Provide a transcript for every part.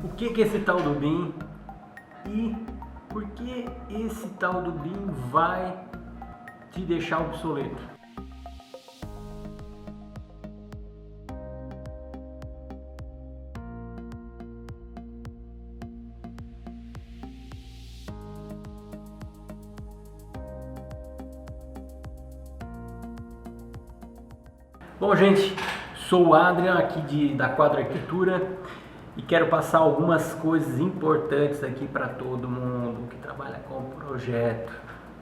O que é esse tal do BIM e por que esse tal do BIM vai te deixar obsoleto? Bom, gente, sou o Adrian aqui da Quadro Arquitetura e quero passar algumas coisas importantes aqui para todo mundo que trabalha com projeto,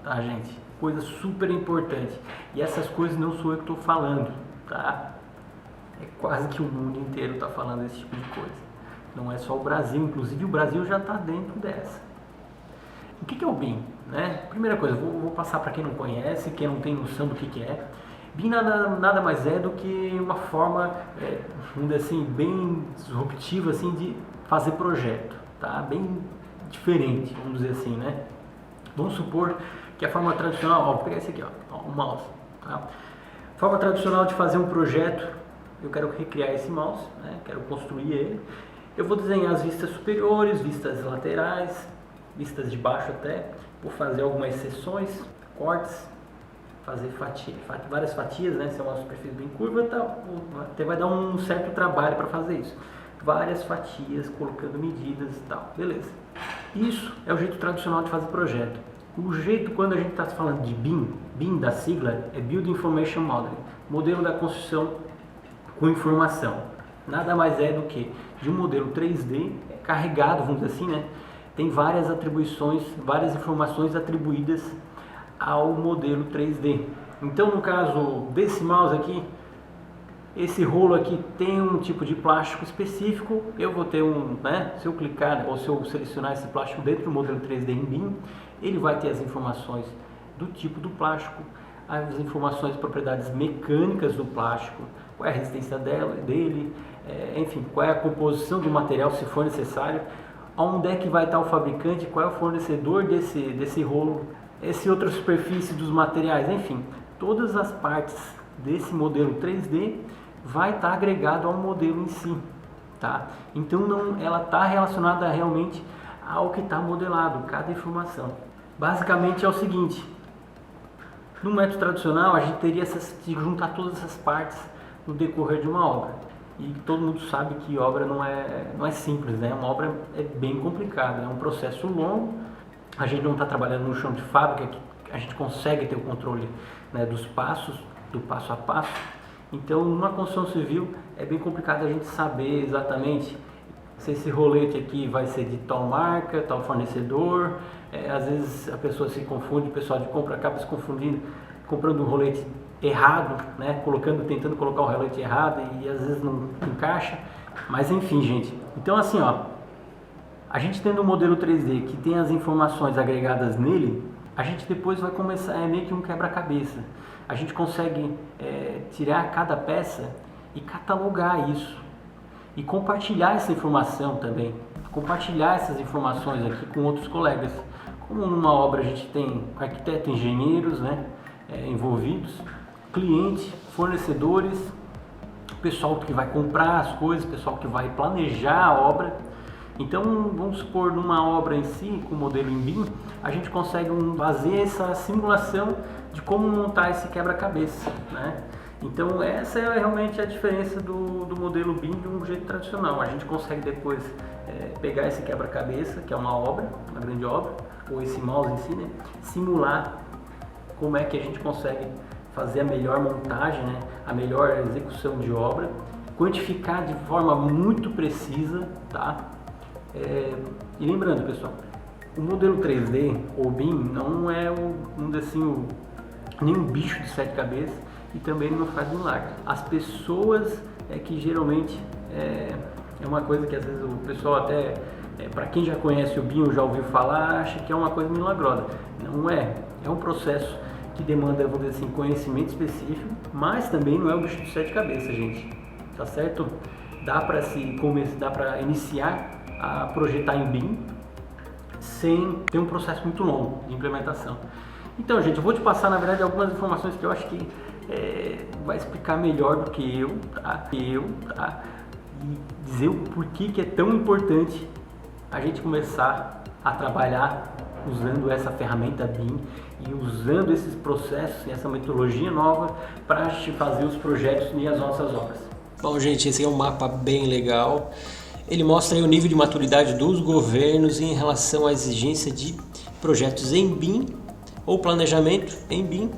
tá, gente? Coisa super importante. E essas coisas não sou eu que estou falando, tá? É quase que o mundo inteiro está falando esse tipo de coisa. Não é só o Brasil, inclusive o Brasil já está dentro dessa. O que é o BIM? Né? Primeira coisa, vou passar para quem não conhece, quem não tem noção do que é. BIM nada mais é do que uma forma, vamos dizer assim, bem disruptiva assim, de fazer projeto, tá? Bem diferente, vamos dizer assim, né? Vamos supor que a forma tradicional, vou pegar esse aqui, ó, o mouse, tá? Forma tradicional de fazer um projeto, eu quero recriar esse mouse, né? Quero construir ele. Eu vou desenhar as vistas superiores, vistas laterais, vistas de baixo até, vou fazer algumas seções, cortes, fazer várias fatias, né? Se é uma superfície bem curva, tá, até vai dar um certo trabalho para fazer isso. Várias fatias, colocando medidas e tal, beleza. Isso é o jeito tradicional de fazer projeto. O jeito, quando a gente está falando de BIM, BIM da sigla, é Build Information Modeling, modelo da construção com informação. Nada mais é do que de um modelo 3D carregado, vamos dizer assim, né? Tem várias atribuições, várias informações atribuídas ao modelo 3D. Então, no caso desse mouse aqui, esse rolo aqui tem um tipo de plástico específico. Eu vou ter né, se eu clicar ou se eu selecionar esse plástico dentro do modelo 3D em BIM, ele vai ter as informações do tipo do plástico, as informações de propriedades mecânicas do plástico, qual é a resistência dele, enfim, qual é a composição do material se for necessário, onde é que vai estar o fabricante, qual é o fornecedor desse rolo, essa outra superfície dos materiais, enfim, todas as partes desse modelo 3D vai estar agregado ao modelo em si, tá? Então ela está relacionada realmente ao que está modelado, cada informação. Basicamente é o seguinte, no método tradicional a gente teria que juntar todas essas partes no decorrer de uma obra. E todo mundo sabe que obra não é simples, né? Uma obra é bem complicada, é um processo longo. A gente não está trabalhando no chão de fábrica, que a gente consegue ter o controle, né, dos passos, do passo a passo. Então, numa construção civil, é bem complicado a gente saber exatamente se esse rolete aqui vai ser de tal marca, tal fornecedor. Às vezes a pessoa se confunde, o pessoal de compra acaba se confundindo, comprando um rolete errado, né, tentando colocar o rolete errado e às vezes não encaixa. Mas enfim, gente. Então, assim, ó. A gente tendo um modelo 3D que tem as informações agregadas nele, a gente depois vai começar, meio que um quebra-cabeça. A gente consegue tirar cada peça e catalogar isso. E compartilhar essa informação também. Compartilhar essas informações aqui com outros colegas. Como numa obra a gente tem arquiteto, engenheiros, né, envolvidos, cliente, fornecedores, pessoal que vai comprar as coisas, pessoal que vai planejar a obra. Então, vamos supor, numa obra em si, com o modelo em BIM, a gente consegue fazer essa simulação de como montar esse quebra-cabeça, né? Então, essa é realmente a diferença do modelo BIM de um jeito tradicional. A gente consegue depois pegar esse quebra-cabeça, que é uma obra, uma grande obra, ou esse mouse em si, né? Simular como é que a gente consegue fazer a melhor montagem, né? A melhor execução de obra, quantificar de forma muito precisa, tá? E lembrando, pessoal, o modelo 3D ou BIM não é nenhum bicho de 7 cabeças e também não faz milagre. As pessoas que geralmente é uma coisa que às vezes o pessoal até, para quem já conhece o BIM ou já ouviu falar, acha que é uma coisa milagrosa. Não é, é um processo que demanda, vamos dizer assim, conhecimento específico, mas também não é um bicho de 7 cabeças, gente, tá certo? Dá para iniciar a projetar em BIM sem ter um processo muito longo de implementação. Então, gente, eu vou te passar, na verdade, algumas informações que eu acho que vai explicar melhor do que eu, tá? e dizer o porquê que é tão importante a gente começar a trabalhar usando essa ferramenta BIM e usando esses processos e essa metodologia nova para fazer os projetos e as nossas obras. Bom, gente, esse é um mapa bem legal. Ele mostra aí o nível de maturidade dos governos em relação à exigência de projetos em BIM ou planejamento em BIM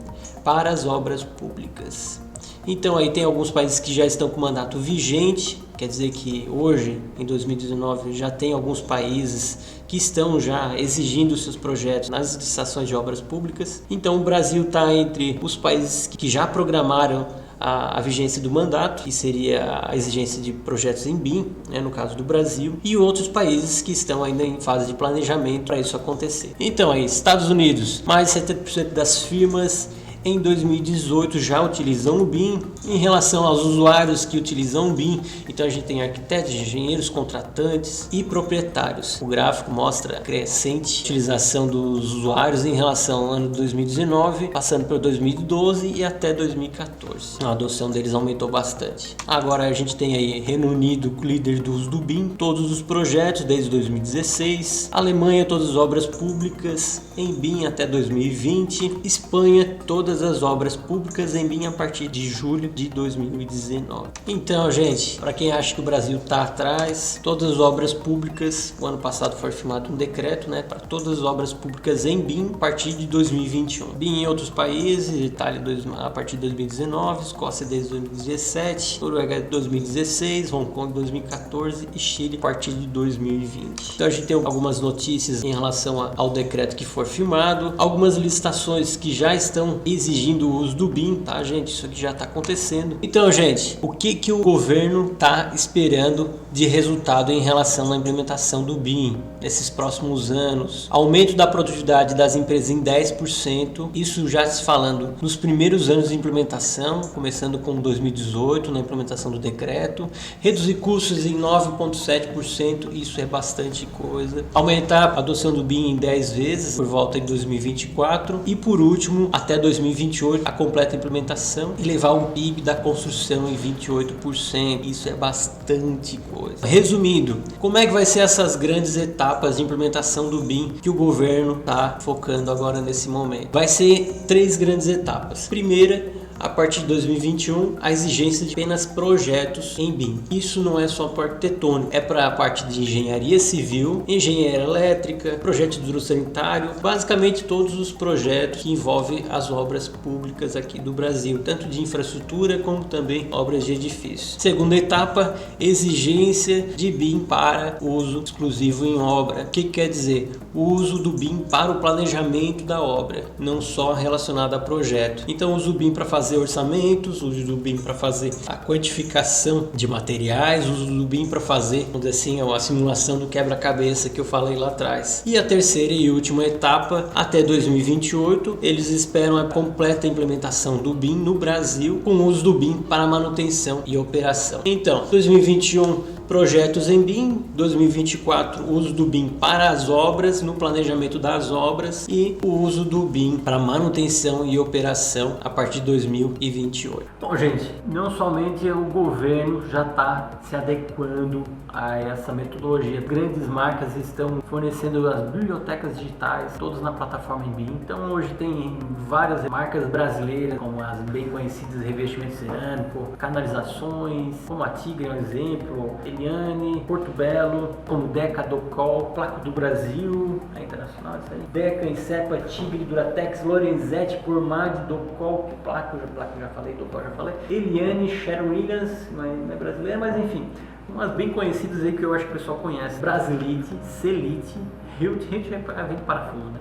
para as obras públicas. Então aí tem alguns países que já estão com mandato vigente, quer dizer que hoje, em 2019, já tem alguns países que estão já exigindo seus projetos nas licitações de obras públicas. Então o Brasil está entre os países que já programaram a vigência do mandato, que seria a exigência de projetos em BIM, né, no caso do Brasil, e outros países que estão ainda em fase de planejamento para isso acontecer. Então aí, Estados Unidos, mais de 70% das firmas em 2018 já utilizam o BIM. Em relação aos usuários que utilizam o BIM, então a gente tem arquitetos, engenheiros, contratantes e proprietários. O gráfico mostra a crescente utilização dos usuários em relação ao ano de 2019, passando por 2012 e até 2014. A adoção deles aumentou bastante. Agora a gente tem aí Reino Unido, líder do uso do BIM, todos os projetos desde 2016. Alemanha, todas as obras públicas em BIM até 2020. Espanha, todas as obras públicas em BIM a partir de julho de 2019. Então, gente, para quem acha que o Brasil está atrás, todas as obras públicas, o ano passado foi firmado um decreto, né, para todas as obras públicas em BIM a partir de 2021. BIM em outros países, Itália a partir de 2019, Escócia desde 2017, Noruega 2016, Hong Kong 2014 e Chile a partir de 2020. Então a gente tem algumas notícias em relação ao decreto que foi firmado, algumas licitações que já estão exigindo o uso do BIM, tá, gente? Isso aqui já está acontecendo. Então, gente, o que o governo está esperando de resultado em relação à implementação do BIM nesses próximos anos? Aumento da produtividade das empresas em 10%, isso já se falando nos primeiros anos de implementação, começando com 2018, na implementação do decreto. Reduzir custos em 9,7%, isso é bastante coisa. Aumentar a adoção do BIM em 10 vezes, por volta de 2024. E por último, até 2028, a completa implementação e levar o PIB da construção em 28%. Isso é bastante coisa. Resumindo, como é que vai ser essas grandes etapas de implementação do BIM que o governo está focando agora nesse momento? Vai ser 3 grandes etapas. Primeira, a partir de 2021, a exigência de apenas projetos em BIM. Isso não é só para arquitetônico, é para a parte de engenharia civil, engenharia elétrica, projeto de esgoto sanitário, basicamente todos os projetos que envolvem as obras públicas aqui do Brasil, tanto de infraestrutura como também obras de edifícios. Segunda etapa, exigência de BIM para uso exclusivo em obra. O que quer dizer? O uso do BIM para o planejamento da obra, não só relacionado a projeto. Então, uso do BIM para fazer orçamentos, uso do BIM para fazer a quantificação de materiais, uso do BIM para fazer, vamos dizer assim, a simulação do quebra-cabeça que eu falei lá atrás. E a terceira e última etapa, até 2028, eles esperam a completa implementação do BIM no Brasil, com o uso do BIM para manutenção e operação. Então, 2021, projetos em BIM, 2024, uso do BIM para as obras, no planejamento das obras, e o uso do BIM para manutenção e operação a partir de 2028. Bom, gente, não somente o governo já está se adequando a essa metodologia. Grandes marcas estão fornecendo as bibliotecas digitais, todas na plataforma em BIM. Então hoje tem várias marcas brasileiras, como as bem conhecidas revestimento cerâmico, canalizações, como a Tigre é um exemplo, Eliane, Porto Belo, como Deca, Docol, Placo do Brasil, é internacional isso aí, Deca, Insepa, Tigre, Duratex, Lorenzetti, Cormad, Docol, Placo já falei, Docol já falei, Eliane, Sherwin Williams, não é brasileira, mas enfim, umas bem conhecidas aí que eu acho que o pessoal conhece, Brasilite, Celite, Hilt vem de parafuso, né?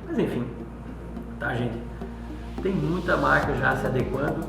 Mas enfim, tá, gente? Tem muita marca já se adequando